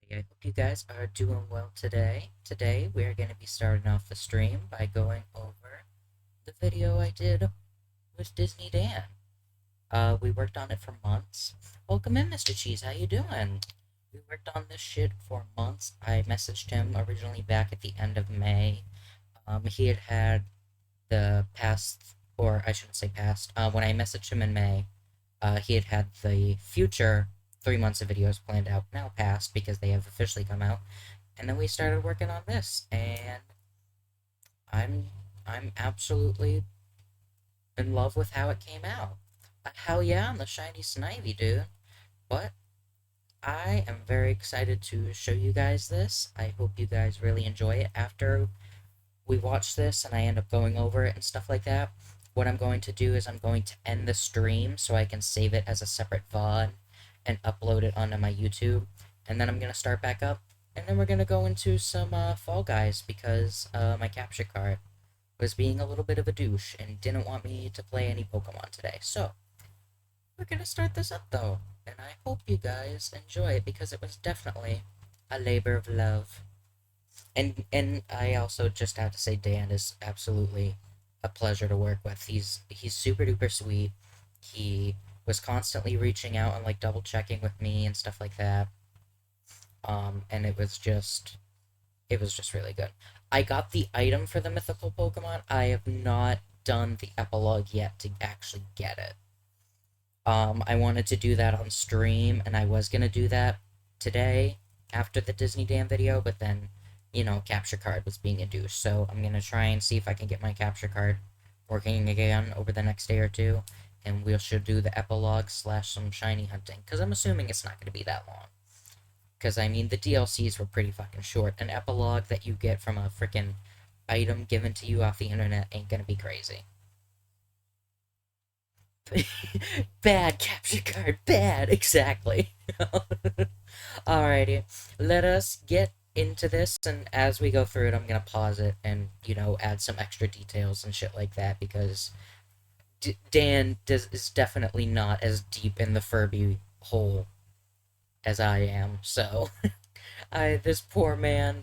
I hope you guys are doing well today. Today, we're going to be starting off the stream by going over the video I did with Disney Dan. We worked on it for months. Welcome in, Mr. Cheese. How you doing? We worked on this shit for months. I messaged him originally back at the end of May. He had the past, or I shouldn't say past, when I messaged him in May, he had the future 3 months of videos planned out, now past because they have officially come out. And then we started working on this, and I'm I'm absolutely in love with how it came out. Hell yeah, I'm the shiny Snivy, dude. But I am very excited to show you guys this. I hope you guys really enjoy it. After we watch this and I end up going over it and stuff like that, what I'm going to do is I'm going to end the stream so I can save it as a separate VOD and upload it onto my YouTube. And then I'm going to start back up. And then we're going to go into some Fall Guys because my capture card was being a little bit of a douche and didn't want me to play any Pokemon today. So, we're going to start this up though. And I hope you guys enjoy it because it was definitely a labor of love. And I also just have to say Dan is absolutely a pleasure to work with. He's super duper sweet. He was constantly reaching out and like double checking with me and stuff like that. And it was just really good. I got the item for the mythical Pokemon. I have not done the epilogue yet to actually get it. I wanted to do that on stream, and I was gonna do that today after the Disney Dan video, but then, you know, capture card was being a douche, so I'm gonna try and see if I can get my capture card working again over the next day or two, and we should do the epilogue / some shiny hunting, because I'm assuming it's not gonna be that long. Because, I mean, the DLCs were pretty fucking short. An epilogue that you get from a freaking item given to you off the internet ain't gonna be crazy. Bad capture card, bad, exactly. Alrighty, let us get into this, and as we go through it, I'm gonna pause it and, you know, add some extra details and shit like that, because Dan is definitely not as deep in the Furby hole as I am, so this poor man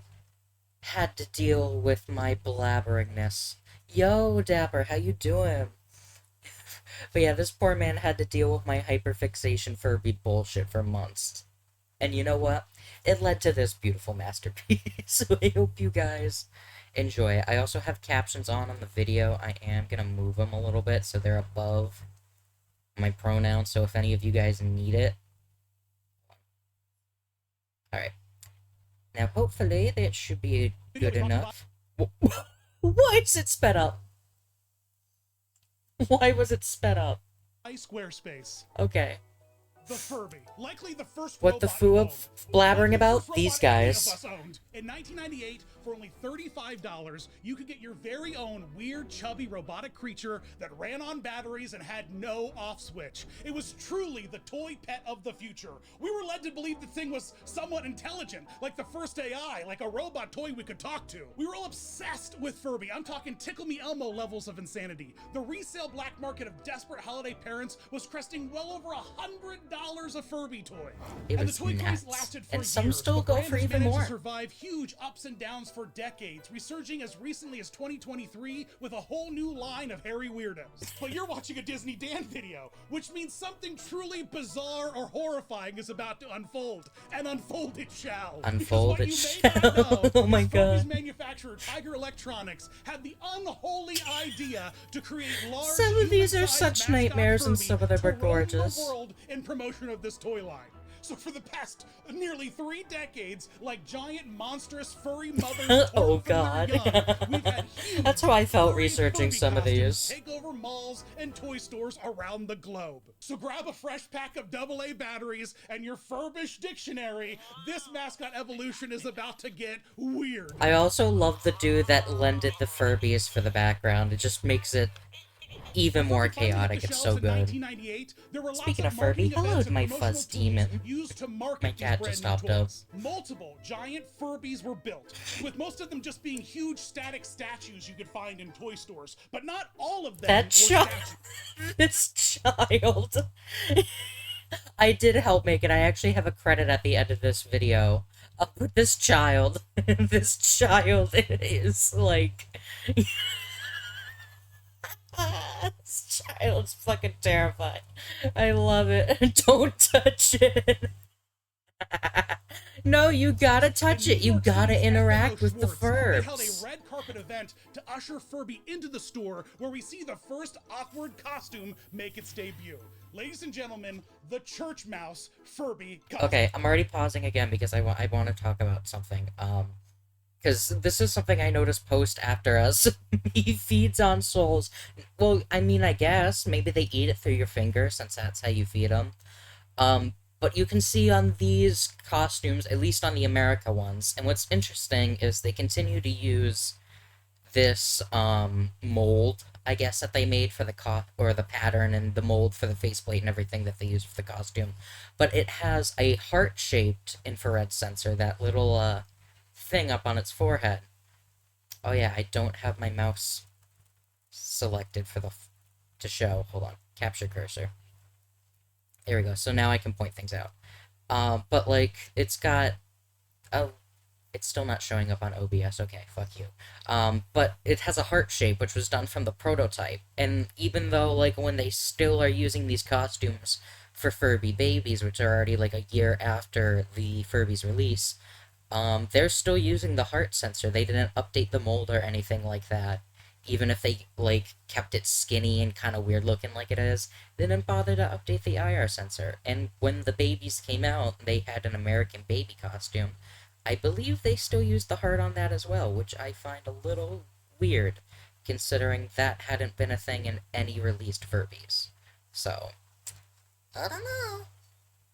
had to deal with my blabberingness. Yo, Dapper, how you doing? But yeah, this poor man had to deal with my hyperfixation Furby bullshit for months. And you know what? It led to this beautiful masterpiece. So I hope you guys enjoy it. I also have captions on the video. I am gonna move them a little bit so they're above my pronouns. So if any of you guys need it. Alright. Now hopefully that should be good enough. Why is it sped up? Why was it sped up? Squarespace. Okay. The Furby, likely the first what the foo of blabbering about? These guys. In 1998, for only $35, you could get your very own weird, chubby, robotic creature that ran on batteries and had no off switch. It was truly the toy pet of the future. We were led to believe the thing was somewhat intelligent, like the first AI, like a robot toy we could talk to. We were all obsessed with Furby. I'm talking Tickle Me Elmo levels of insanity. The resale black market of desperate holiday parents was cresting well over $100 a Furby toy. It and was the toy nuts. craze lasted for and years. some still The go brand for has even managed more. to survive huge ups and downs for decades, resurging as recently as 2023 with a whole new line of hairy weirdos. But you're watching a Disney Dan video, which means something truly bizarre or horrifying is about to unfold, and unfold it shall. Unfold it shall. Oh my god. Furby's manufacturer Tiger Electronics had the unholy idea to create large. Some of these are such mascot nightmares and Furby some of them to are roam gorgeous. the world in promotion of this toy line. So for the past nearly 3 decades, like giant monstrous furry mothers oh torn from their god. young, we've had huge That's how I felt furry researching Furby some of costumes these. take over malls and toy stores around the globe. So grab a fresh pack of AA batteries and your Furbish dictionary. This mascot evolution is about to get weird. I also love the dude that lended the Furbies for the background. It just makes it even more chaotic. It's so good. Speaking of Furby, hello my fuzz demon. My cat just hopped up. Multiple giant Furbies were built, with most of them just being huge static statues you could find in toy stores, but not all of them That were child. This child. I did help make it. I actually have a credit at the end of this video This child, this child is like, this child's fucking terrified. I love it. Don't touch it. No, you gotta In touch New it. You York gotta City's F&O interact with the Schwartz, they held a Furbs. red carpet event to usher Furby into the store where we see the first awkward costume make its debut. Ladies and gentlemen, the church mouse Furby costume. Okay, I'm already pausing again because I want to talk about something. Because this is something I noticed post after us. He feeds on souls. Well, I mean, I guess maybe they eat it through your finger since that's how you feed them. But you can see on these costumes, at least on the America ones, and what's interesting is they continue to use this mold, I guess, that they made for the or the pattern and the mold for the faceplate and everything that they used for the costume. But it has a heart-shaped infrared sensor, that little thing up on its forehead. Oh yeah, I don't have my mouse selected for the to show. Hold on, capture cursor. There we go. So now I can point things out. But like it's got a it's still not showing up on OBS. Okay, fuck you. But it has a heart shape, which was done from the prototype. And even though, like, when they still are using these costumes for Furby babies, which are already, like, a year after the Furby's release, they're still using the heart sensor. They didn't update the mold or anything like that. Even if they, like, kept it skinny and kind of weird looking like it is, they didn't bother to update the IR sensor. And when the babies came out, they had an American baby costume. I believe they still use the heart on that as well, which I find a little weird, considering that hadn't been a thing in any released Furbies. So, I don't know.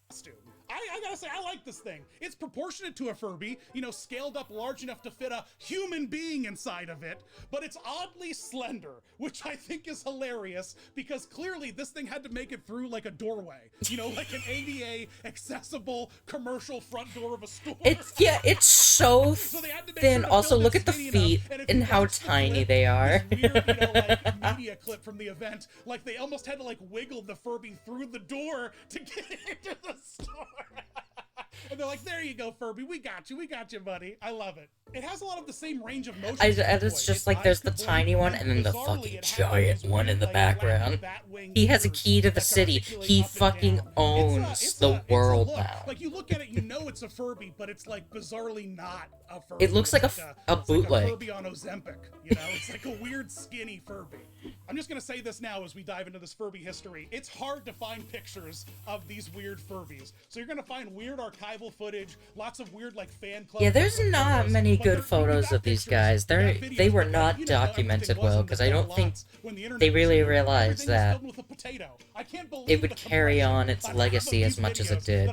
Costume. I gotta say, I like this thing. It's proportionate to a Furby, you know, scaled up large enough to fit a human being inside of it, but it's oddly slender, which I think is hilarious because clearly this thing had to make it through like a doorway, you know, like an ADA accessible commercial front door of a store. It's so So they had to make thin. sure to Also, build look it at the skinny feet enough, and if and you how watch the tiny clip, they are. this weird, you know, like media clip from the event, like they almost had to like wiggle the Furby through the door to get into the store. And they're like, there you go, Furby. We got you, buddy. I love it. It has a lot of the same range of motion. And it's just like there's the tiny one and then the fucking giant one in the background. He has a key to the city. He fucking owns the world now. Like you look at it, you know it's a Furby, but it's like bizarrely not a Furby. It looks like a bootleg. Like a Furby on Ozempic, you know? It's like a weird skinny Furby. I'm just gonna say this now as we dive into this Furby history. It's hard to find pictures of these weird Furbies. So you're gonna find weird archival footage, lots of weird like fan club. Yeah, there's not many good photos of these guys. They were not documented well, because I don't think they really realized that it would carry on its legacy as much as it did.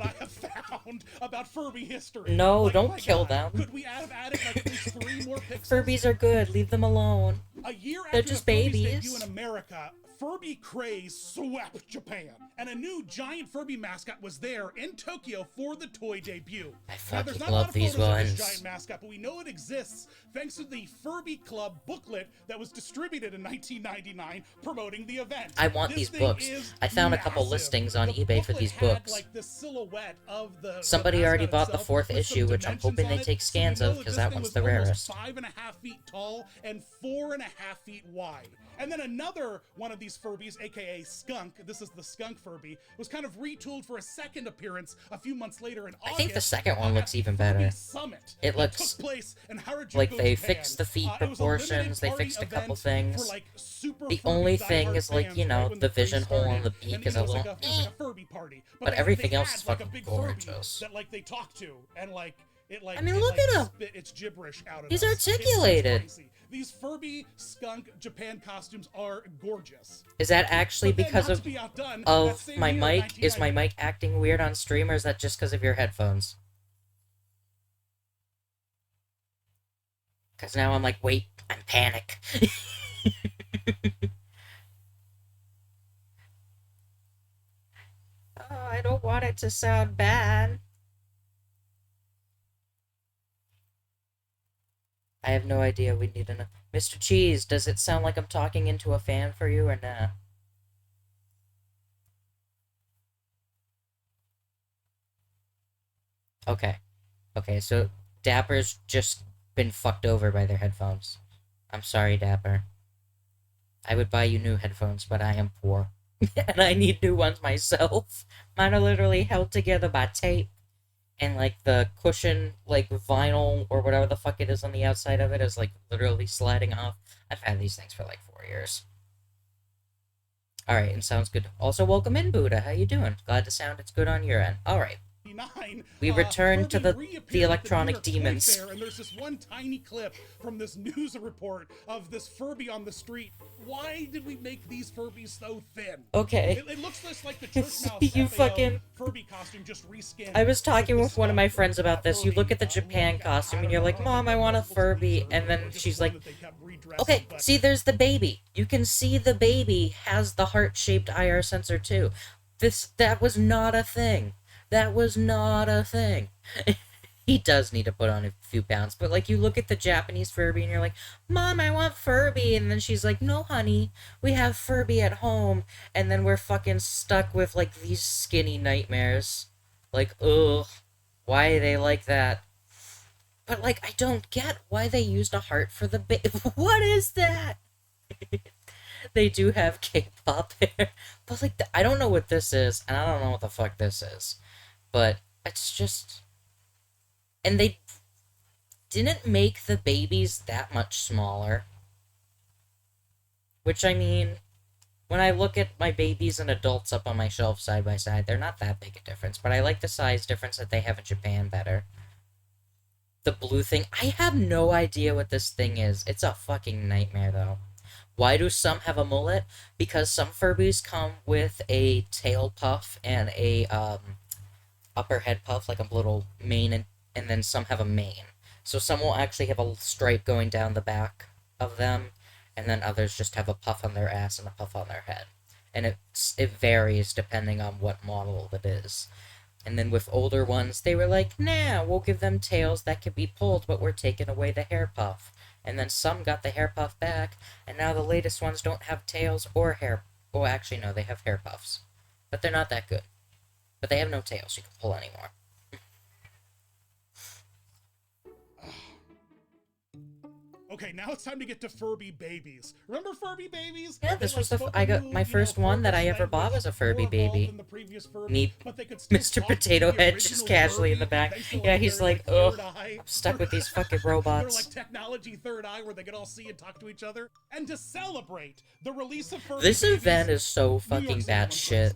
About Furby history. No, like, don't kill them. Could we have added like at least 3 more pixels? Furbies are good. Leave them alone. A year They're after just the Furby's babies. debut in America, Furby craze swept Japan, and a new giant Furby mascot was there in Tokyo for the toy debut. I Now, there's fucking not a lot love of these photos of ones. this giant mascot, but we know it exists thanks to the Furby Club booklet that was distributed in 1999 promoting the event. I want This these thing books. is I found a couple massive. listings on The eBay for booklet these had, books. like, the silhouette of the Somebody already mascot bought the itself 4th with some issue, which I'm dimensions hoping on they it. take So we scans know of, because this that thing one's was the almost rarest. 5.5 feet tall and 4.5 feet wide. And then another one of these Furbies, aka Skunk, this is the Skunk Furby, was kind of retooled for a second appearance a few months later in August. I think the second one at looks even Furby better. Summit It that looks took place in Harajuku, like they Japan. fixed the feet It was a limited proportions, they party fixed a couple event things. for, like, super The Furby only diehard thing is, like, you fans, know, right when the craze vision hole in started. the beak And, is you a know, little it was like a Furby party. but they everything else had, is like, a fucking big Furby gorgeous. that like they talk to and like it like I mean, it, look like, at him. spit its gibberish out of He's us. articulated. It's crazy. These Furby Skunk Japan costumes are gorgeous. Is that actually But then, because not of to be outdone, that same my year, mic? Is my 1990 mic acting weird on stream, or is that just because of your headphones? Because now I'm like, wait, I'm panic. Oh, I don't want it to sound bad. I have no idea. We need to know. Mr. Cheese, does it sound like I'm talking into a fan for you or nah? Okay. Okay, so Dapper's just been fucked over by their headphones. I'm sorry, Dapper. I would buy you new headphones, but I am poor. And I need new ones myself. Mine are literally held together by tape. And, like, the cushion, like, vinyl or whatever the fuck it is on the outside of it is, like, literally sliding off. I've had these things for, like, 4 years. Alright, and sounds good. Also, welcome in, Buddha. How you doing? Glad to sound it's good on your end. Alright. We return to Furby the reappeared at the New electronic York Toy demons. Fair, and there's this one tiny clip from this news report of this Furby on the street. Why did we make these Furbies so thin? Okay. It looks just like the church mouse You fucking... Furby costume just reskinned. I was talking with one of my friends about this. You look at the Japan costume and you're like, Mom, I want a Furby. And then she's like, okay, see, there's the baby. You can see the baby has the heart-shaped IR sensor too. That was not a thing. That was not a thing. He does need to put on a few pounds, but, like, you look at the Japanese Furby and you're like, Mom, I want Furby, and then she's like, no, honey, we have Furby at home, and then we're fucking stuck with, like, these skinny nightmares. Like, ugh, why are they like that? But, like, I don't get why they used a heart for the what is that? They do have K-pop there, but, like, I don't know what this is, and I don't know what the fuck this is. But it's just... And they didn't make the babies that much smaller. Which, I mean, when I look at my babies and adults up on my shelf side by side, they're not that big a difference. But I like the size difference that they have in Japan better. The blue thing, I have no idea what this thing is. It's a fucking nightmare, though. Why do some have a mullet? Because some Furbies come with a tail puff and a, upper head puff, like a little mane, and then some have a mane. So some will actually have a stripe going down the back of them, and then others just have a puff on their ass and a puff on their head. And it varies depending on what model it is. And then with older ones, they were like, nah, we'll give them tails that can be pulled, but we're taking away the hair puff. And then some got the hair puff back, and now the latest ones don't have tails or hair. Well, actually, no, they have hair puffs. But they're not that good. But they have no tails you can pull anymore. Okay, now it's time to get to Furby babies. Remember Furby babies? Yeah, this was I got my first one that I ever bought was a Furby baby. Neat. Mr. Potato Head just casually in the back. Yeah, he's like, ugh, I'm stuck with these fucking robots. They're like technology third eye where they can all see and talk to each other. And to celebrate the release of Furby This babies, event is so fucking batshit.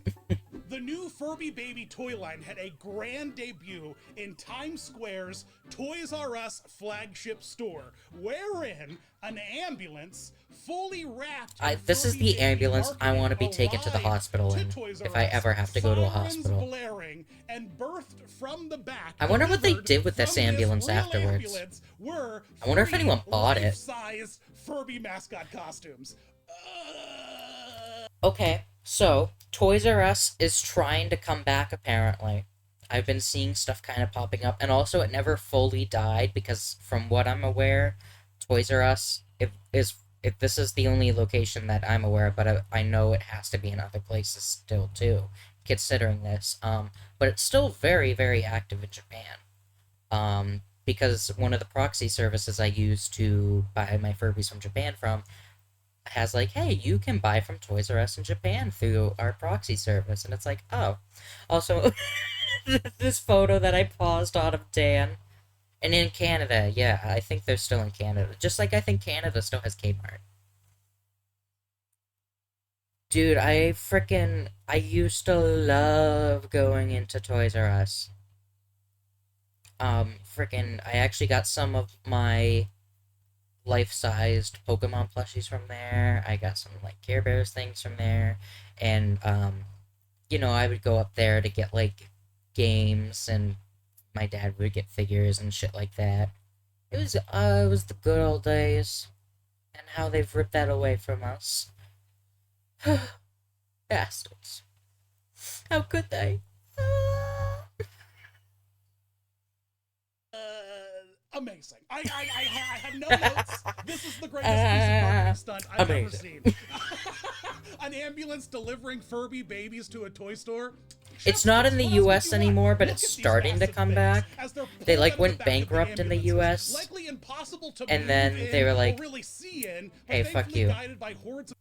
The new Furby Baby toy line had a grand debut in Times Square's Toys R Us flagship store, wherein an ambulance fully wrapped. This is the ambulance I want to be taken to the hospital in, if I ever have to go to a hospital. Blaring and birthed from the back. I wonder what they did with this ambulance afterwards. I wonder if anyone bought it. Life-size Furby mascot costumes. Okay, so Toys R Us is trying to come back, apparently. I've been seeing stuff kind of popping up, and also it never fully died, because from what I'm aware, Toys R Us, if this is the only location that I'm aware of, but I know it has to be in other places still, too, considering this, but it's still very, very active in Japan, because one of the proxy services I use to buy my Furbies from Japan from has like, hey, you can buy from Toys R Us in Japan through our proxy service, and it's like, oh. Also, this photo that I paused on of Dan, and in Canada, yeah, I think they're still in Canada, just like I think Canada still has Kmart. Dude, I used to love going into Toys R Us. I actually got some of my life-sized Pokemon plushies from there. I got some, like, Care Bears things from there. And, you know, I would go up there to get, like, games, and my dad would get figures and shit like that. It was the good old days. And how they've ripped that away from us. Bastards. How could they? Amazing. I have no notes. This is the greatest piece of marketing stunt I've ever seen. An ambulance delivering Furby babies to a toy store? It's not in chipsticks. the What else would US you want? anymore, but it's Look at these starting to massive come things back. as they're They pulled like out of the went back of the bankrupt in the ambulances. US, Likely impossible to and move then they in were or like, really see in, but "Hey, fuck thankfully you." guided by hordes of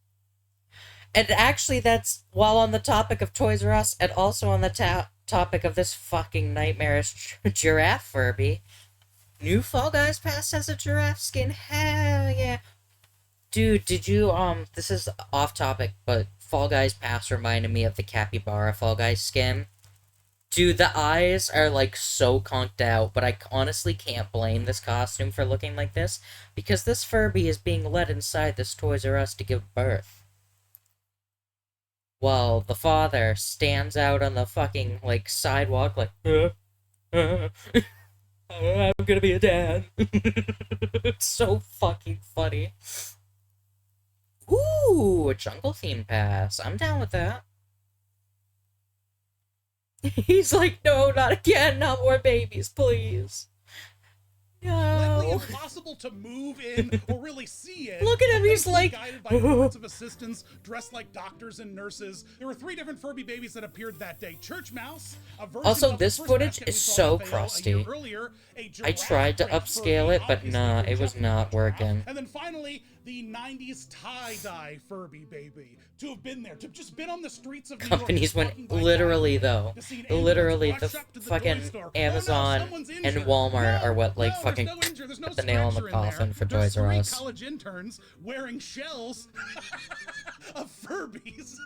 And actually, that's while on the topic of Toys R Us, and also on the topic of this fucking nightmarish giraffe Furby. New Fall Guys Pass has a giraffe skin. Hell yeah. Dude, did you, this is off topic, but Fall Guys Pass reminded me of the Capybara Fall Guys skin. Dude, the eyes are, like, so conked out, but I honestly can't blame this costume for looking like this, because this Furby is being led inside this Toys R Us to give birth. While the father stands out on the fucking, like, sidewalk, like, I'm gonna be a dad. It's so fucking funny. Ooh, a jungle theme pass. I'm down with that. He's like, no, not again, not more babies, please. likely No. impossible to move in or really see in. Look at him, he's like, guided by hordes of assistants dressed like doctors and nurses. There were 3 different Furby babies that appeared that day. Church Mouse, a version also, of this the first footage mascot we is saw so at FAO a year crusty. earlier, a I tried to giraffe upscale Furby, it, but obviously nah, for it was Jeff not the giraffe. working. And then finally, the 90s tie-dye Furby baby. To have been there, to have just been on the streets of New York. Companies went literally, though. Literally, the fucking Amazon and Walmart are what, like, fucking put the nail on the coffin for Toys R Us. College interns wearing shells of Furbies.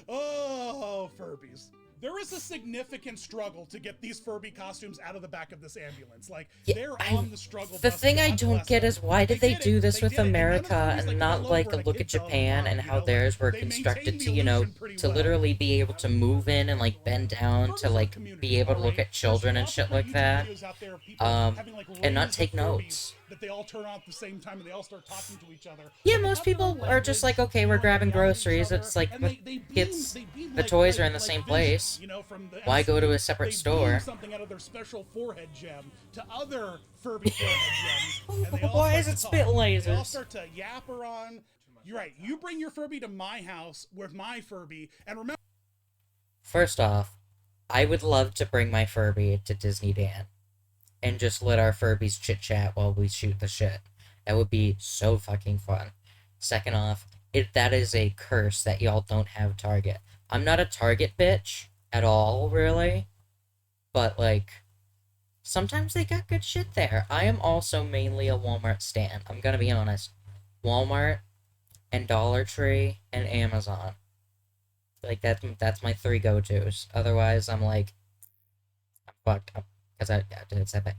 Oh, Furbies. There is a significant struggle to get these Furby costumes out of the back of this ambulance. Like, Yeah, they're on the struggle the bus. thing I God don't bless get them. is why did they do this They with did it. And none of the America Furbies, and like, not fell like over a and look hit at the Japan and bottom, how theirs were they constructed maintained to, the you know, illusion pretty to well. literally be able to move in and like bend down to like be able to look at children and shit like that. And not take notes. That they all turn on at the same time and they all start talking to each other. Yeah, So they most have their own people are just like, language, okay, we're grabbing yell at each groceries. other, It's like and the they kids, beam the toys are in the same vision, place. you know, from the Why go to a MCU. separate They store? beam something out of their special forehead gem to other Furby forehead gems, and they all Why start is to it spit talk. lasers? They all start to yapper on. You're right. You bring your Furby to my house with my Furby, and remember. First off, I would love to bring my Furby to Disneyland and just let our Furbies chit chat while we shoot the shit. That would be so fucking fun. Second off, that is a curse that y'all don't have Target. I'm not a Target bitch at all, really. But, like, sometimes they got good shit there. I am also mainly a Walmart stan. I'm gonna be honest. Walmart and Dollar Tree and Amazon. Like, that's my 3 go-tos. Otherwise, I'm like, I'm fucked up. Because I did say that.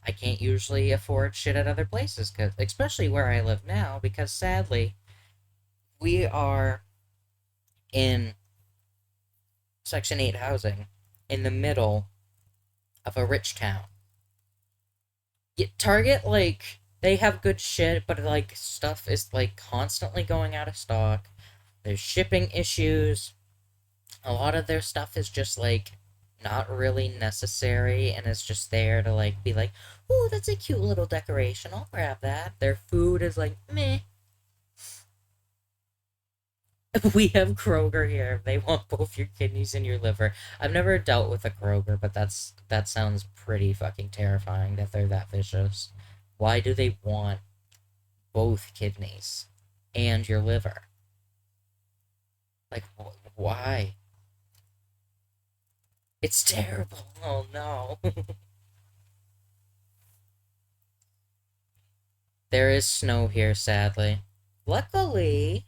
I can't usually afford shit at other places, cause, especially where I live now, because sadly, we are in Section 8 housing in the middle of a rich town. Target, like, they have good shit, but, like, stuff is, like, constantly going out of stock. There's shipping issues. A lot of their stuff is just, like, not really necessary, and it's just there to, like, be like, ooh, that's a cute little decoration, I'll grab that. Their food is like, meh. We have Kroger here. They want both your kidneys and your liver. I've never dealt with a Kroger, but that sounds pretty fucking terrifying that they're that vicious. Why do they want both kidneys and your liver? Like, why? It's terrible. Oh no. There is snow here, sadly. Luckily,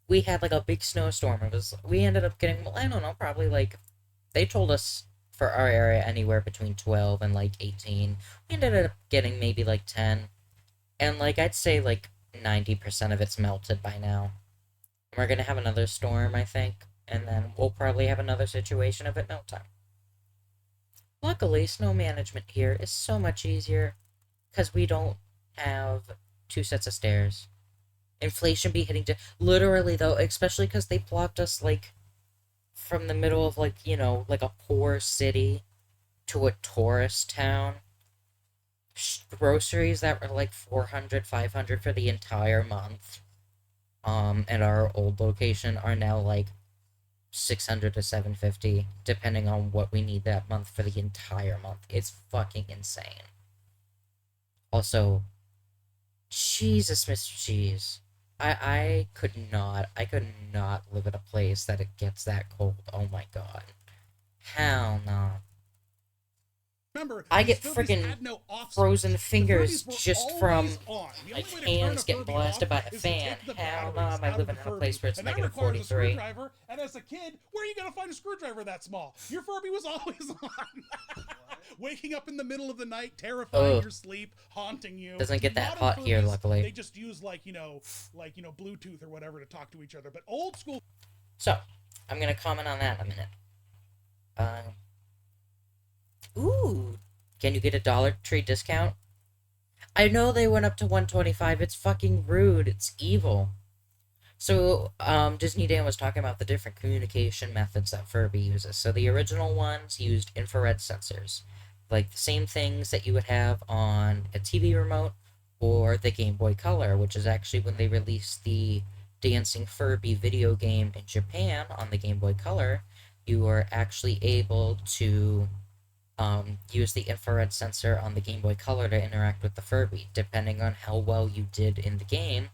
we had like a big snowstorm. We ended up getting, well, I don't know, probably like, they told us for our area anywhere between 12 and like 18. We ended up getting maybe like 10. And like, I'd say like 90% of it's melted by now. We're gonna have another storm, I think, and then we'll probably have another situation of it no time. Luckily, snow management here is so much easier because we don't have 2 sets of stairs. Inflation be hitting literally though, especially because they blocked us like from the middle of like, you know, like a poor city to a tourist town. Groceries that were like 400, 500 for the entire month at our old location are now like 600 to 750 depending on what we need that month for the entire month. It's fucking insane. Also, Jesus, Mr. Cheese. I could not live in a place that it gets that cold. Oh my god. Hell no. Remember, I these get Furbies freaking had no off frozen switch. The fingers Furbies were just from always on. The like only way to turn a hands getting Furby off blasted by a is to fan. take the Hell no, batteries am I out of the living in a place Furby. where it's And that negative requires a 43? screwdriver. And as a kid, where are you going to find a screwdriver that small? Your Furby was always on. Waking up in the middle of the night, terrifying Ugh. your sleep, haunting you. Doesn't get that Modern hot here, Furbies, luckily. they just use Bluetooth or whatever to talk to each other. But old school. So, I'm gonna comment on that in a minute. Ooh, can you get a Dollar Tree discount? I know they went up to 125. It's fucking rude. It's evil. So, Disney Dan was talking about the different communication methods that Furby uses. So, the original ones used infrared sensors, like the same things that you would have on a TV remote or the Game Boy Color, which is actually when they released the Dancing Furby video game in Japan on the Game Boy Color, you were actually able to use the infrared sensor on the Game Boy Color to interact with the Furby. Depending on how well you did in the game,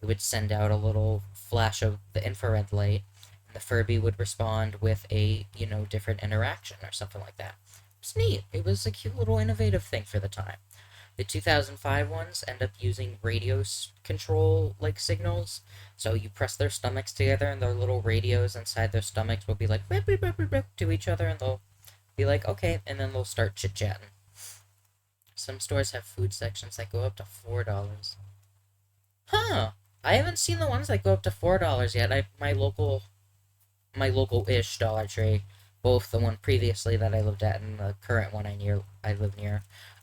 it would send out a little flash of the infrared light, and the Furby would respond with a, different interaction or something like that. It was neat. It was a cute little innovative thing for the time. The 2005 ones end up using radio control like signals. So you press their stomachs together, and their little radios inside their stomachs will be like beep, beep, beep, beep, beep, to each other, and they'll be like, okay, and then they'll start chit chatting. Some stores have food sections that go up to $4. Huh. I haven't seen the ones that go up to $4 yet. My local-ish Dollar Tree, both the one previously that I lived at and the current one I live near,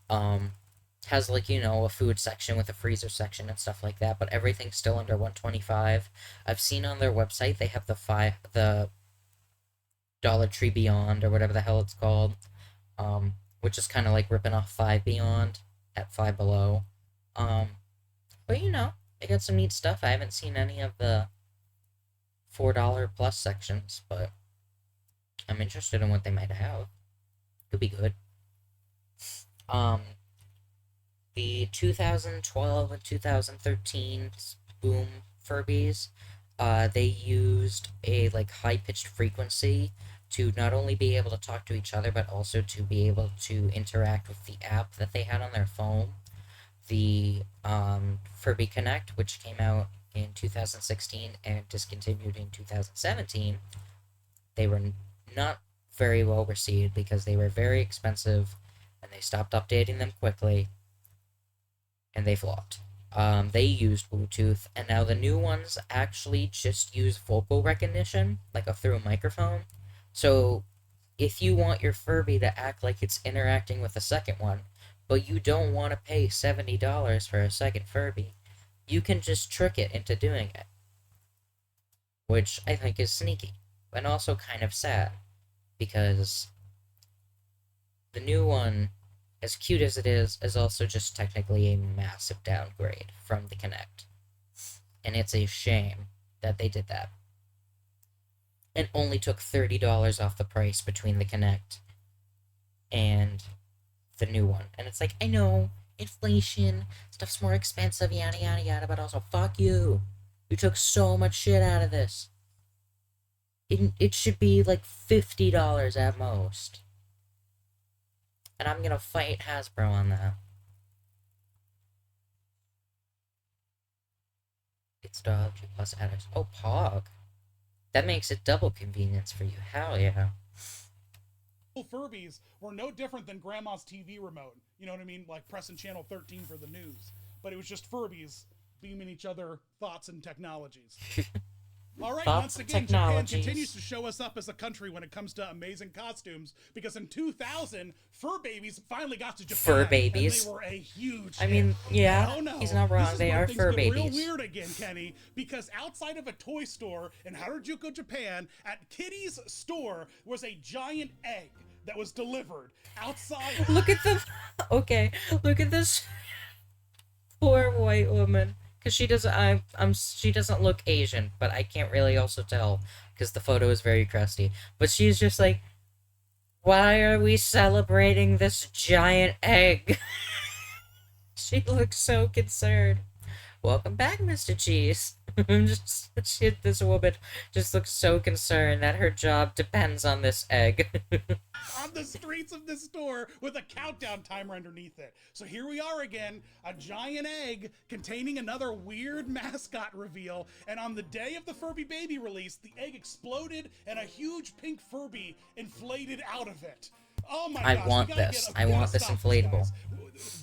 has a food section with a freezer section and stuff like that, but everything's still under 125. I've seen on their website they have the Dollar Tree Beyond or whatever the hell it's called, which is kind of like ripping off Five Beyond at Five Below. But they got some neat stuff. I haven't seen any of the $4 plus sections, but I'm interested in what they might have. Could be good. The 2012 and 2013 Boom Furbies, they used a high pitched frequency to not only be able to talk to each other, but also to be able to interact with the app that they had on their phone. The Furby Connect, which came out in 2016 and discontinued in 2017, they were not very well received because they were very expensive and they stopped updating them quickly and they flopped. They used Bluetooth, and now the new ones actually just use vocal recognition, through a microphone. So if you want your Furby to act like it's interacting with the second one, but you don't want to pay $70 for a second Furby, you can just trick it into doing it. Which I think is sneaky, but also kind of sad, because the new one, as cute as it is also just technically a massive downgrade from the Kinect. And it's a shame that they did that. And only took $30 off the price between the Kinect and the new one. And it's like, I know, inflation, stuff's more expensive, yada yada yada, but also fuck you. You took so much shit out of this. It should be like $50 at most. And I'm gonna fight Hasbro on that. It's Dollar Tree plus adders. Oh, Pog. That makes it double convenience for you. Hell yeah. Furbies were no different than grandma's TV remote. You know what I mean? Like pressing channel 13 for the news. But it was just Furbies beaming each other thoughts and technologies. All right, Thoughts once and again, Japan technologies. continues to show us up as a country when it comes to amazing costumes, because in 2000, Fur Babies finally got to Japan. Fur babies. And they were a huge I mean, hit. yeah, Oh no, he's not wrong. This is They where are things fur get babies. real weird again, Kenny, because outside of a toy store in Harajuku, Japan, at Kitty's store was a giant egg that was delivered outside. Look at the... Okay, look at this poor white woman. Because she doesn't... she doesn't look Asian, but I can't really also tell because the photo is very crusty. But she's just like, why are we celebrating this giant egg? She looks so concerned. Welcome back, Mr. Cheese. This woman just looks so concerned that her job depends on this egg. On the streets of this store with a countdown timer underneath it. So here we are again, a giant egg containing another weird mascot reveal. And on the day of the Furby Baby release, the egg exploded and a huge pink Furby inflated out of it. Oh my I gosh, want this. I want this inflatable.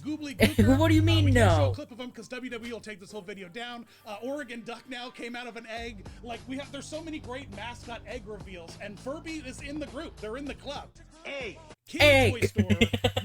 Goobly Gooker. What do you mean, we can't show a no? clip of him because WWE will take this whole video down. Oregon Duck now came out of an egg. Like there's so many great mascot egg reveals, and Furby is in the group. They're in the club. Egg. King Toy Store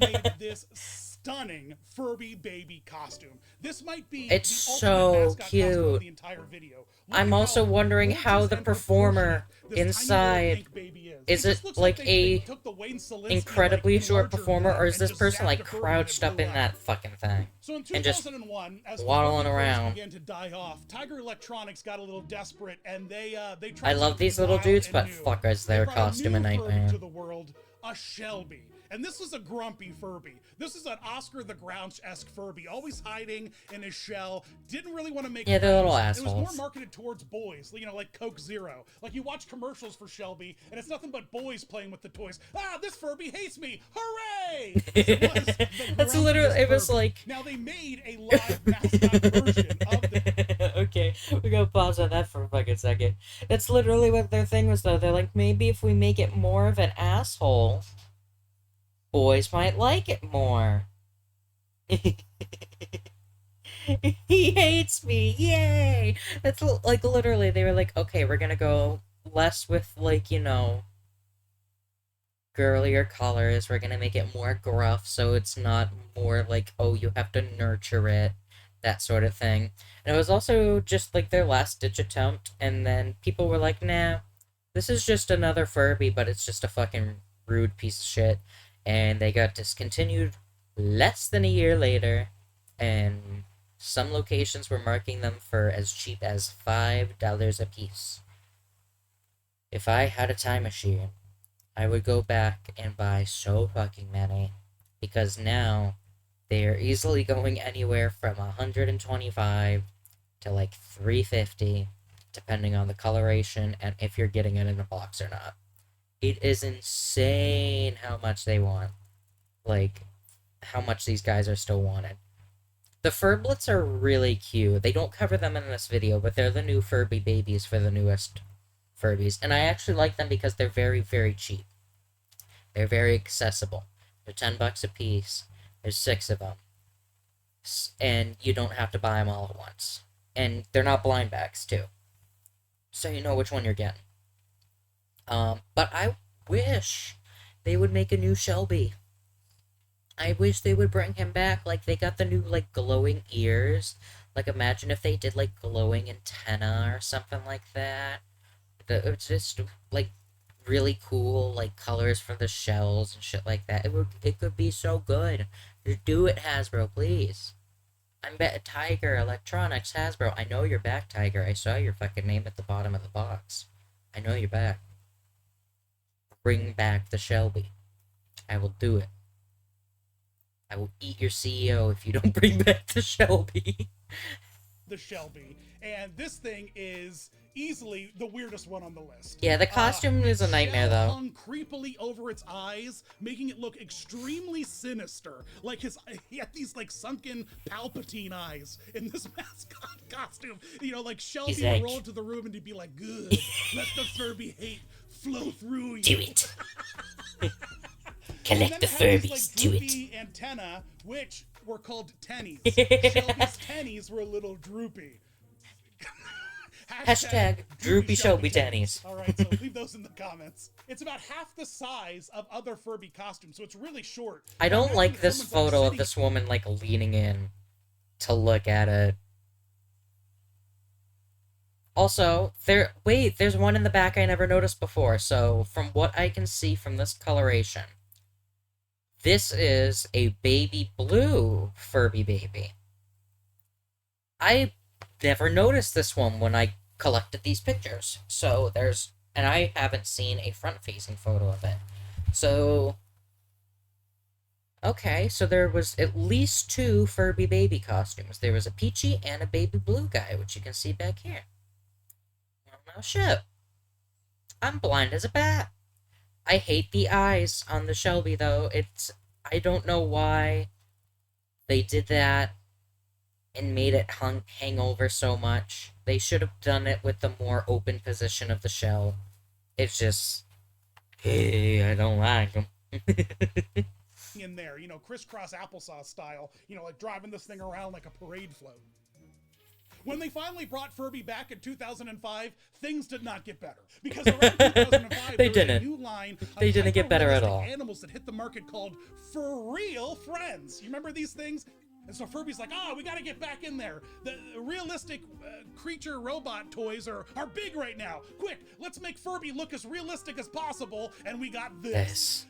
made this stunning Furby Baby costume. This might be It's the so ultimate mascot costume cute. of the entire video. Look I'm at also wondering gorgeous how the and performer proportionate this tiny little inside pink baby is It it just looks like they a took the Wayne Szalinski, incredibly short larger performer, gun or is and this just person zapped like a Furby and it crouched up blew in up. that fucking thing So in and just 2001, as the waddling Furby craze around? began to die off, Tiger Electronics got a little desperate, and they tried I love something these little wild dudes, and but new. fuck, is They their brought costume a new Furby nightmare. to the world, a Shelby. And this was a grumpy Furby. This is an Oscar the Grouch-esque Furby, always hiding in his shell. Didn't really want to make Yeah, they're little friends. It was more assholes. marketed towards boys, you know, like Coke Zero. Like you watch commercials for Shelby, and it's nothing but boys playing with the toys. Ah, this Furby hates me! Hooray! It was the That's literally, grumpiest it was Furby. like... Now they made a live mascot version of the Okay, we gotta pause on that for a fucking second. That's literally what their thing was, though. They're like, maybe if we make it more of an asshole, boys might like it more. He hates me, yay! That's like literally, they were like, okay, we're gonna go less with, like, you know, girlier colors. We're gonna make it more gruff so it's not more like, oh, you have to nurture it, that sort of thing. And it was also just like their last ditch attempt, and then people were like, nah, this is just another Furby, but it's just a fucking rude piece of shit. And they got discontinued less than a year later, and some locations were marking them for as cheap as $5 a piece. If I had a time machine, I would go back and buy so fucking many, because now they are easily going anywhere from 125 to like 350, depending on the coloration and if you're getting it in a box or not. It is insane how much they want. Like, how much these guys are still wanted. The Furblets are really cute. They don't cover them in this video, but they're the new Furby babies for the newest Furbies. And I actually like them because they're very, very cheap. They're very accessible. They're $10 a piece. There's 6 of them. And you don't have to buy them all at once. And they're not blind bags, too. So you know which one you're getting. But I wish they would make a new Shelby. I wish they would bring him back. Like, they got the new, like, glowing ears. Like, imagine if they did, like, glowing antenna or something like that. It's just, like, really cool, like, colors for the shells and shit like that. It could be so good. Just do it, Hasbro, please. I'm Tiger Electronics, Hasbro. I know you're back, Tiger. I saw your fucking name at the bottom of the box. I know you're back. Bring back the Shelby. I will do it. I will eat your CEO if you don't bring back the Shelby. The Shelby. And this thing is easily the weirdest one on the list. Yeah, the costume is a nightmare, though. Hung creepily over its eyes, making it look extremely sinister. Like he had these like sunken Palpatine eyes in this mascot costume. You know, like Shelby would roll into the room and he'd be like, "Good, let the Furby hate flow through you." Do it. Collect the Furbies. Do it. Antenna, which were called tennies. Shelby's tennies were a little droopy. Hashtag droopy Shelby tennies. Alright, so leave those in the comments. It's about half the size of other Furby costumes, so it's really short. I don't like this photo of this woman, like, leaning in to look at it. Also, there's one in the back I never noticed before, so from what I can see from this coloration, this is a baby blue Furby baby. I never noticed this one when I collected these pictures. So there's and I haven't seen a front-facing photo of it. So, okay, so there was at least two Furby baby costumes. There was a Peachy and a baby blue guy, which you can see back here. Well, no shit. I'm blind as a bat. I hate the eyes on the Shelby, though. I don't know why they did that and made it hang over so much. They should have done it with the more open position of the shell. It's just, hey, I don't like them. in there, crisscross applesauce style, like driving this thing around like a parade float. When they finally brought Furby back in 2005, things did not get better. Because around 2005, They there was didn't. a new line of They didn't get better at all. animals that hit the market called For Real Friends. You remember these things? And so Furby's like, we got to get back in there. The realistic creature robot toys are big right now. Quick, let's make Furby look as realistic as possible. And we got this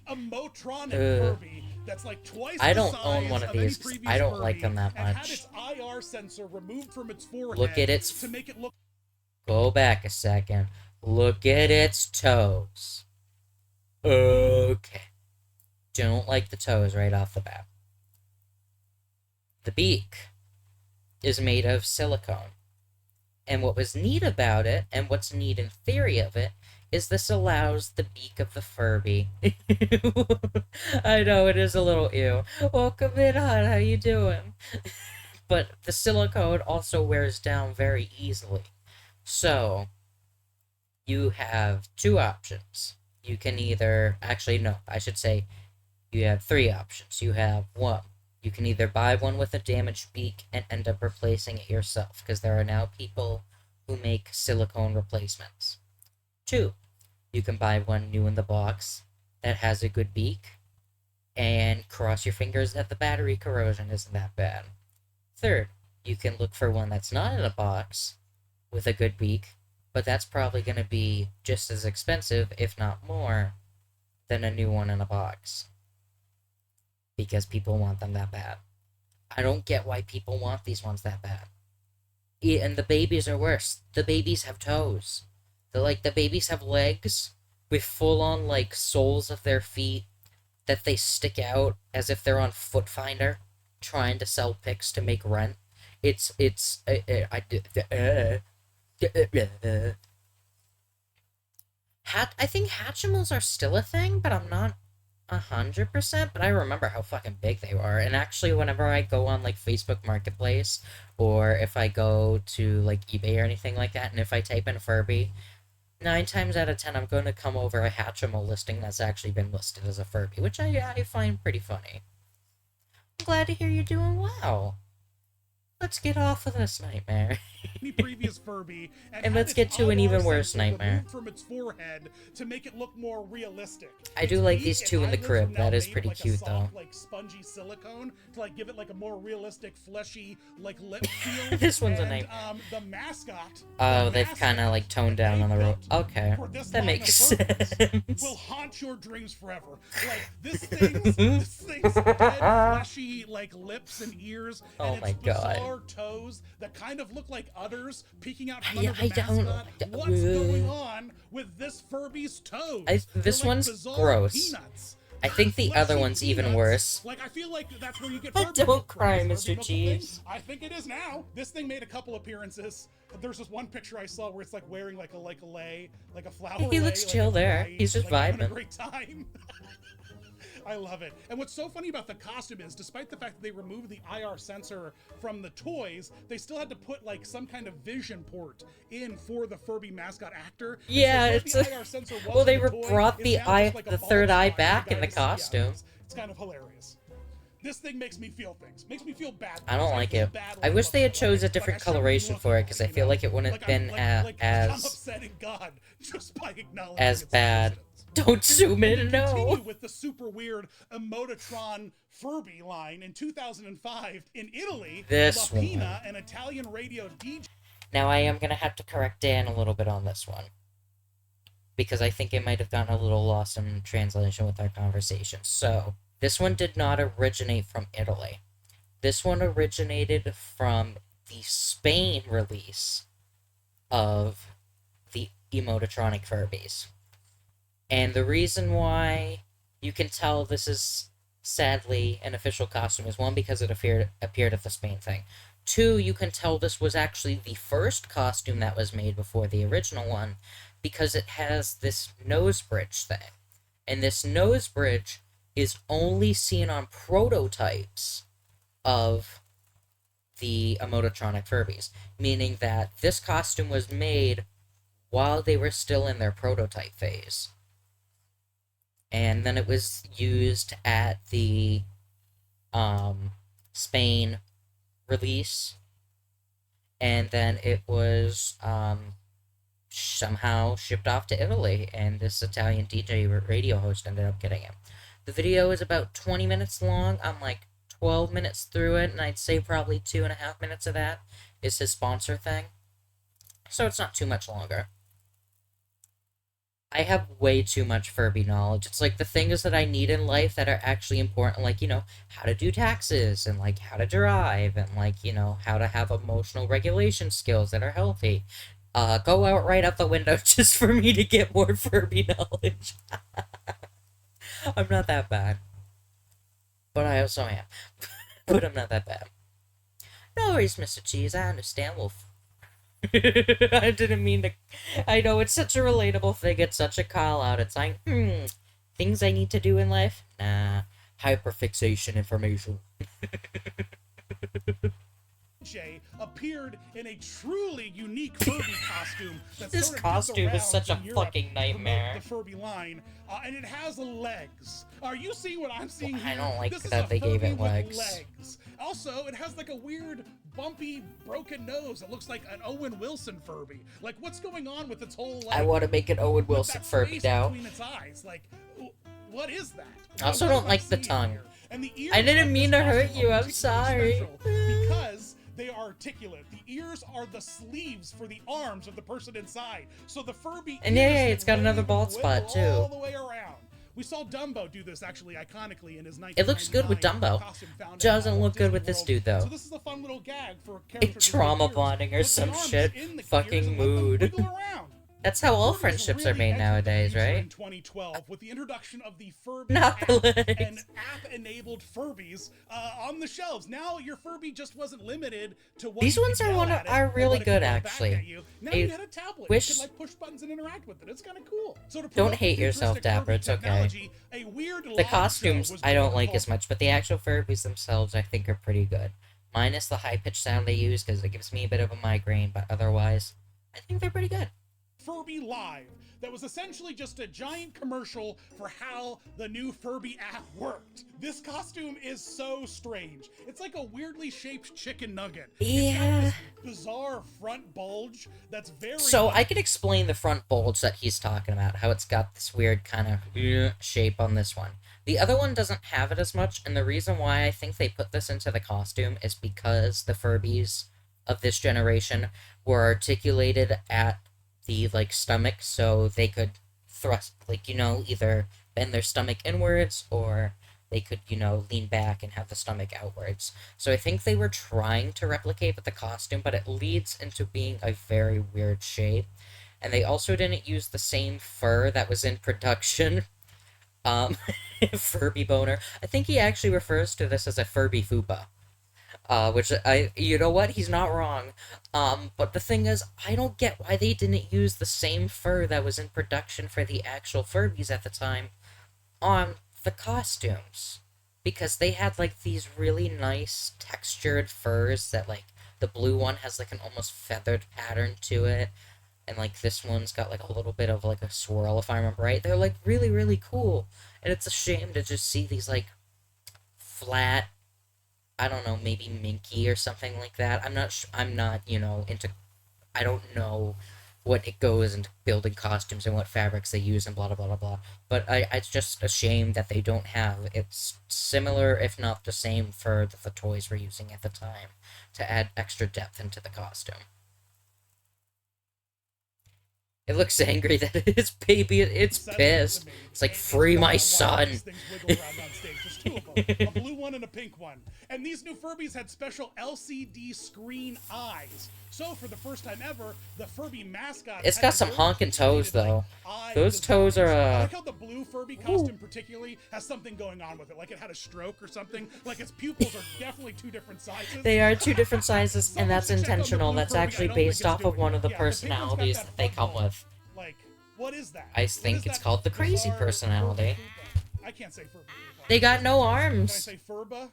emotronic Furby that's like twice I the don't size own one of these. previous I don't Furby, like them that and much. had its IR sensor removed from its forehead Look at its... to make it look... Go back a second. Look at its toes. Okay. Don't like the toes right off the bat. The beak is made of silicone. And what was neat about it, and what's neat in theory of it, is this allows the beak of the Furby. I know, it is a little ew. Welcome in, hon, how you doing? But the silicone also wears down very easily. So, you have two options. You can either... Actually, no, I should say you have three options. You have one. You can either buy one with a damaged beak and end up replacing it yourself, because there are now people who make silicone replacements. Two, you can buy one new in the box that has a good beak, and cross your fingers that the battery corrosion isn't that bad. Third, you can look for one that's not in a box with a good beak, but that's probably going to be just as expensive, if not more, than a new one in a box. Because people want them that bad. I don't get why people want these ones that bad. And the babies are worse. The babies have toes. The babies have legs with full-on, soles of their feet that they stick out as if they're on Foot Finder, trying to sell pics to make rent. I think Hatchimals are still a thing, but I'm not 100%, but I remember how fucking big they were. And actually, whenever I go on, Facebook Marketplace, or if I go to, eBay or anything like that, and if I type in Furby, 9 times out of 10, I'm going to come over a Hatchimal listing that's actually been listed as a Furby, which I find pretty funny. I'm glad to hear you're doing well. Let's get off of this nightmare. previous Furby, and let's get to an even worse nightmare. From its forehead to make it look more realistic. I do like these two in the crib. That is pretty cute, though. Spongy silicone to give it a more realistic, fleshy lip feel. This one's a nightmare. The mascot. Oh, they've kind of toned down on the road. Okay, that makes sense. Will haunt your dreams forever. This thing's dead, fleshy lips and ears. Oh and my its god. bizarre toes that kind of look like udders peeking out from under the don't mascot. What's going on with this Furby's toes? This one's gross. Peanuts. I think the other one's even worse. I feel like that's where you get Furby. Don't cry, Mr. Cheese. I think it is now. This thing made a couple appearances. There's this one picture I saw where it's wearing a lei, a flower. He looks chill there. He's just vibing. Having a great time. I love it. And what's so funny about the costume is, despite the fact that they removed the IR sensor from the toys, they still had to put some kind of vision port in for the Furby mascot actor. Yeah, so it's the IR sensor was well, they the toy, brought the the third eye back in the Yeah, costume. it's kind of hilarious. This thing makes me feel things. Makes me feel bad. I don't like it. I wish they had chose a different coloration for it, because I feel like it wouldn't have been I'm as upsetting God just by acknowledging as its bad. existence. Don't zoom in, no. Continue with the super weird Emototron Furby line in 2005 in Italy. This La Pina, one. an Italian radio DJ. Now I am gonna have to correct Dan a little bit on this one, because I think it might have gotten a little lost in translation with our conversation. So, this one did not originate from Italy. This one originated from the Spain release of the emotronic Furbies. And the reason why you can tell this is sadly an official costume is one, because it appeared at the Spain thing. Two, you can tell this was actually the first costume that was made before the original one, because it has this nose bridge thing. And this nose bridge is only seen on prototypes of the emotronic Furbies, meaning that this costume was made while they were still in their prototype phase. And then it was used at the Spain release, and then it was somehow shipped off to Italy, and this Italian DJ radio host ended up getting it. The video is about 20 minutes long. I'm like 12 minutes through it, and I'd say probably 2.5 minutes of that is his sponsor thing. So it's not too much longer. I have way too much Furby knowledge. It's like the things that I need in life that are actually important, like, how to do taxes, and, like, how to drive, and, like, how to have emotional regulation skills that are healthy. Go out right out the window just for me to get more Furby knowledge. I'm not that bad. But I also am. But I'm not that bad. No worries, Mr. Cheese, I understand. I didn't mean to. I know it's such a relatable thing. It's such a call out. It's like, things I need to do in life? Nah. Hyperfixation information. Jay appeared in a truly unique Furby costume. This costume is such a fucking nightmare. The Furby line, and it has legs. Are you seeing what I'm seeing here? I don't like this that they gave it legs. legs. Also, it has like a weird, bumpy, broken nose. It looks like an Owen Wilson Furby. Like, what's going on with its whole? I want to make an Owen Wilson Furby now. Between its eyes, like, what is that? I also don't like the tongue. And the ears I didn't mean to hurt you. I'm sorry. Because they are articulate. The ears are the sleeves for the arms of the person inside. So the Furby. And yeah, it's got another bald spot too. All the way around. We saw Dumbo do this actually iconically in his 1999. It looks good with Dumbo. Doesn't look good with this dude though. So this is a fun little gag for characters. Trauma bonding or some shit. Fucking mood. That's how all friendships are made nowadays, right? In 2012, with the introduction of the Furby Not the legs. and app-enabled Furbies on the shelves. Now your Furby just wasn't limited to what these ones are really good, actually. Now you had a tablet. You could like push buttons and interact with it. It's kind of cool. So to don't hate yourself, Dapper. It's okay. The costumes I don't like as much, but the actual Furbies themselves I think are pretty good. Minus the high-pitched sound they use, because it gives me a bit of a migraine, but otherwise, I think they're pretty good. Furby Live that was essentially just a giant commercial for how the new Furby app worked. This costume is so strange. It's like a weirdly shaped chicken nugget. Yeah. It's got this bizarre front bulge that's very... So I can explain the front bulge that he's talking about, how it's got this weird kind of shape on this one. The other one doesn't have it as much, and the reason why I think they put this into the costume is because the Furbies of this generation were articulated at the, like, stomach, so they could thrust, like, either bend their stomach inwards, or they could, lean back and have the stomach outwards. So I think they were trying to replicate with the costume, but it leads into being a very weird shape. And they also didn't use the same fur that was in production. Furby boner. I think he actually refers to this as a Furby fupa. Which you know what? He's not wrong. But the thing is, I don't get why they didn't use the same fur that was in production for the actual Furbies at the time on the costumes. Because they had, like, these really nice textured furs that, like, the blue one has, like, an almost feathered pattern to it. And, like, this one's got, like, a little bit of, like, a swirl, if I remember right. They're, like, really, really cool. And it's a shame to just see these, like, flat, I don't know, maybe minky or something like that. I'm not, into, I don't know what it goes into building costumes and what fabrics they use and blah, blah, blah, blah, blah. But it's just a shame that they don't have, it's similar, if not the same, for the toys we're using at the time to add extra depth into the costume. It looks angry that it's baby, it's pissed. It's like, free my son. two of them, a blue one and a pink one. And these new Furbies had special LCD screen eyes. So for the first time ever, the Furby mascot It's had got these some very honking toes, sophisticated, though. eye Those toes designs. are, I like how the blue Furby costume particularly has something going on with it. Like it had a stroke or something. Like its pupils are definitely two different sizes. They are two different sizes, and that's Someone should check on the intentional. blue That's Furby. I actually don't think based it's off of doing one it. of the Yeah, the pink one's got personalities that that they front come bulb. with. Like, what is that? I What think is it's that called the crazy bizarre personality. I can't say Furby. They got no Can I arms. say Furba?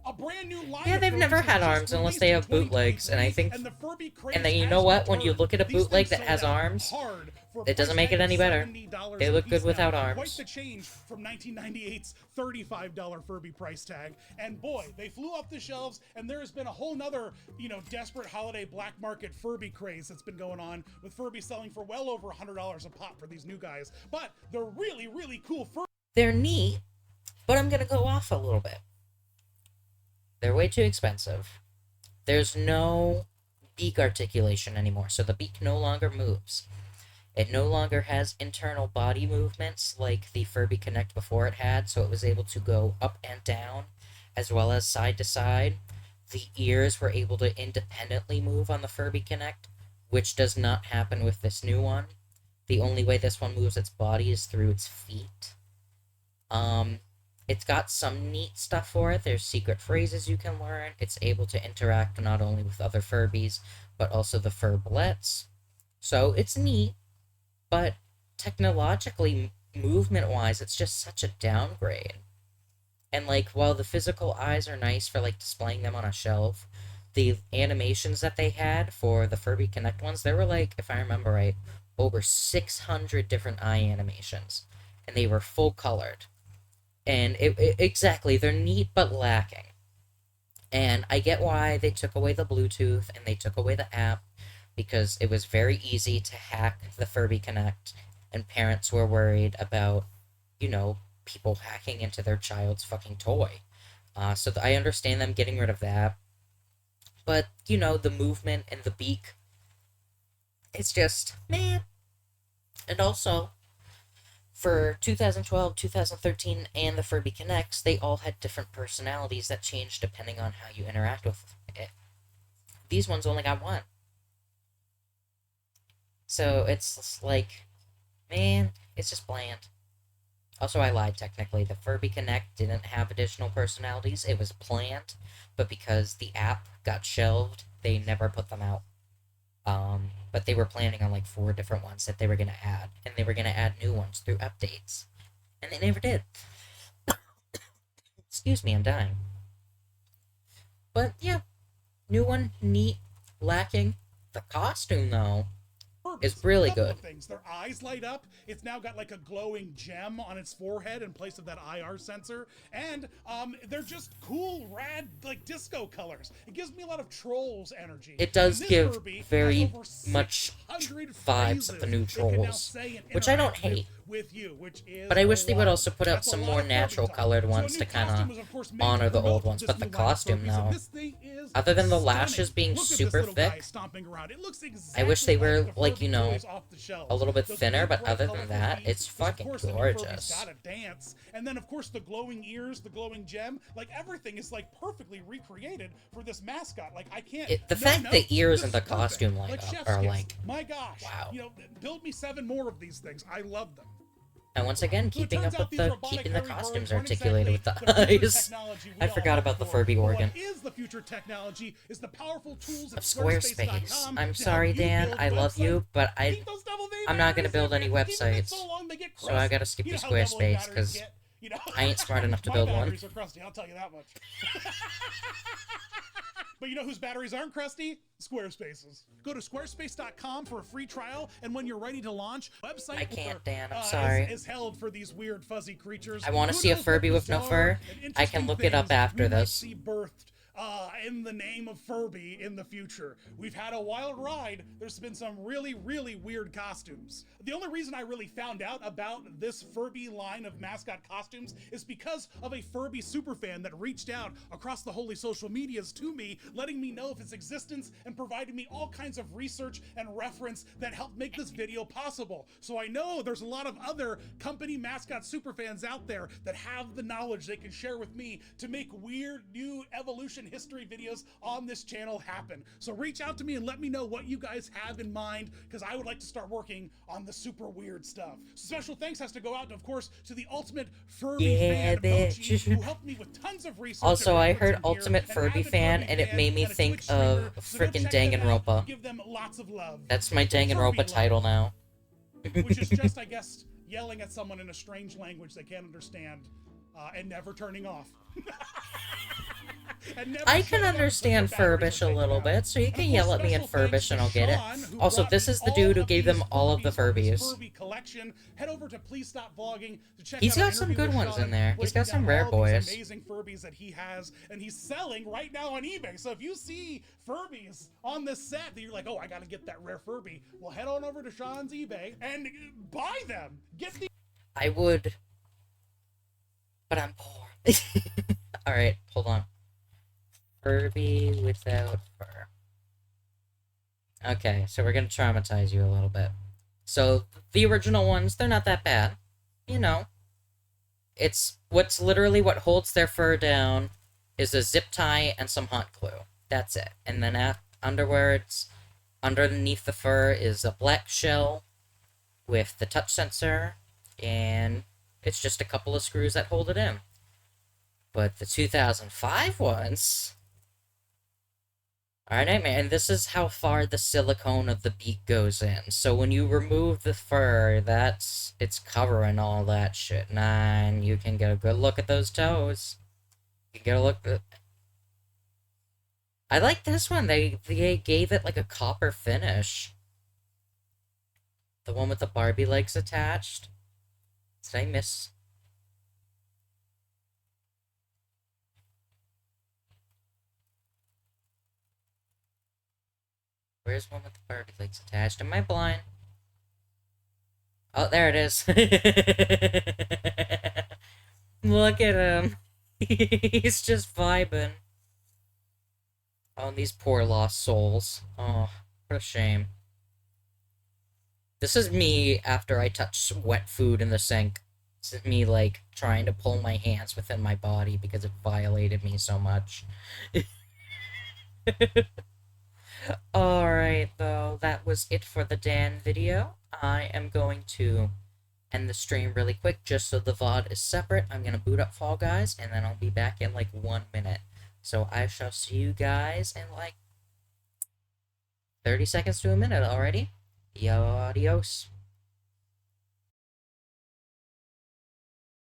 A brand new line Yeah, of they've Furbies never was had just arms unless released they in have bootlegs, and I 2023, think... and the Furby craze And then you has know what? When you returned. look at a These bootleg things that has sold out arms, hard for a it doesn't price make it tag of any better. $70 They a look good piece without now. arms. Quite the change from 1998's $35 Furby price tag. And boy, they flew off the shelves, and there has been a whole nother, desperate holiday black market Furby craze that's been going on, with Furby selling for well over $100 a pop for these new guys. But they're really, really cool Furby. They're neat, but I'm gonna go off a little bit. They're way too expensive. There's no beak articulation anymore, so the beak no longer moves. It no longer has internal body movements like the Furby Connect before it had, so it was able to go up and down, as well as side to side. The ears were able to independently move on the Furby Connect, which does not happen with this new one. The only way this one moves its body is through its feet. It's got some neat stuff for it. There's secret phrases you can learn. It's able to interact not only with other Furbies, but also the Furblets. So it's neat, but technologically, movement-wise, it's just such a downgrade. And, while the physical eyes are nice for, displaying them on a shelf, the animations that they had for the Furby Connect ones, there were, if I remember right, over 600 different eye animations. And they were full-colored. And exactly, they're neat but lacking. And I get why they took away the Bluetooth and they took away the app, because it was very easy to hack the Furby Connect, and parents were worried about, people hacking into their child's fucking toy. So I understand them getting rid of that. But, the movement and the beak, it's just, man. And also, for 2012, 2013, and the Furby Connects, they all had different personalities that changed depending on how you interact with it. These ones only got one. So it's just man, it's just bland. Also, I lied technically. The Furby Connect didn't have additional personalities. It was planned, but because the app got shelved, they never put them out. But they were planning on 4 different ones that they were gonna add, and they were gonna add new ones through updates, and they never did. Excuse me, I'm dying. But yeah, new one, neat, lacking. The costume though is really good. Things. Their eyes light up. It's now got a glowing gem on its forehead in place of that IR sensor, and they're just cool, rad, disco colors. It gives me a lot of Trolls energy. It does give very much vibes of the new Trolls, which I don't hate. With you, which is but I wish they would also put out some more natural colored ones to kind of honor the old ones. But the costume, though, other than the lashes being super thick, I wish they were, a little bit thinner, but other than that, it's fucking gorgeous. And then, of course, the glowing ears, the glowing gem, everything is, perfectly recreated for this mascot. I can't... The fact the ears and the costume light up are, my gosh. Wow. Build me 7 more of these things. I love them. And once again, keeping up with keeping the costumes articulated with the eyes. I forgot about the Furby organ. What is the future technology is the powerful tools of Squarespace. I'm sorry, Dan, I love you, but I'm not gonna build any websites. So I gotta skip you Squarespace, because I ain't smart enough to build one. Are crusty, I'll tell you that much. But you know whose batteries aren't crusty? Squarespace's. Go to squarespace.com for a free trial, and when you're ready to launch, website I can't, Dan, I'm sorry. Is held for these weird fuzzy creatures. I want to see a Furby with no fur. I can look it up after this. in the name of Furby in the future. We've had a wild ride. There's been some really, really weird costumes. The only reason I really found out about this Furby line of mascot costumes is because of a Furby superfan that reached out across the holy social medias to me, letting me know of its existence and providing me all kinds of research and reference that helped make this video possible. So I know there's a lot of other company mascot superfans out there that have the knowledge they can share with me to make weird new evolution history videos on this channel happen. So reach out to me and let me know what you guys have in mind, because I would like to start working on the super weird stuff. Special thanks has to go out, of course, to the ultimate Furby Yeah, fan, Mochi, bitch. who helped me with tons of research Also, and I reference heard in here, Ultimate an Furby avid fan, Furby and it fan, made me and a think Twitch of streamer, so go frickin' check them out and Danganronpa. give them lots of love. That's my Furby Danganronpa love, title now. which is just, I guess, yelling at someone in a strange language they can't understand, and never turning off. I can understand Furbish a little bit, so you can yell at me in Furbish and I'll get it. Also, this is the dude who gave them all of the Furbies. Collection. Head over to Please Stop Vlogging to check He's out our got some interview good with ones Sean, in there. where He's he got breaks some down rare all these boys. amazing Furbies that he has, and he's selling right now on eBay. So if you see Furbies on this set that you're like, oh, I gotta get that rare Furby, well, head on over to Sean's eBay and buy them. Get the I would, but I'm poor. Alright, hold on. Furby without fur. Okay, so we're gonna traumatize you a little bit. So, the original ones, they're not that bad. You know. It's what's literally what holds their fur down is a zip tie and some hot glue. That's it. And then underwards, underneath the fur is a black shell with the touch sensor, and it's just a couple of screws that hold it in. But the 2005 ones are a nightmare, and this is how far the silicone of the beak goes in. So when you remove the fur, it's covering all that shit. And you can get a good look at those toes. You can get a look at... I like this one. They gave it like a copper finish. The one with the Barbie legs attached. Did I miss? Where's one with the Barbie legs attached? Am I blind? Oh, there it is. Look at him. He's just vibing. Oh, and these poor lost souls. Oh, what a shame. This is me after I touch wet food in the sink. This is me, like, trying to pull my hands within my body because it violated me so much. Alright, though, that was it for the Dan video. I am going to end the stream really quick just so the VOD is separate. I'm gonna boot up Fall Guys, and then I'll be back in, like, 1 minute. So I shall see you guys in, like, 30 seconds to a minute already. Adios.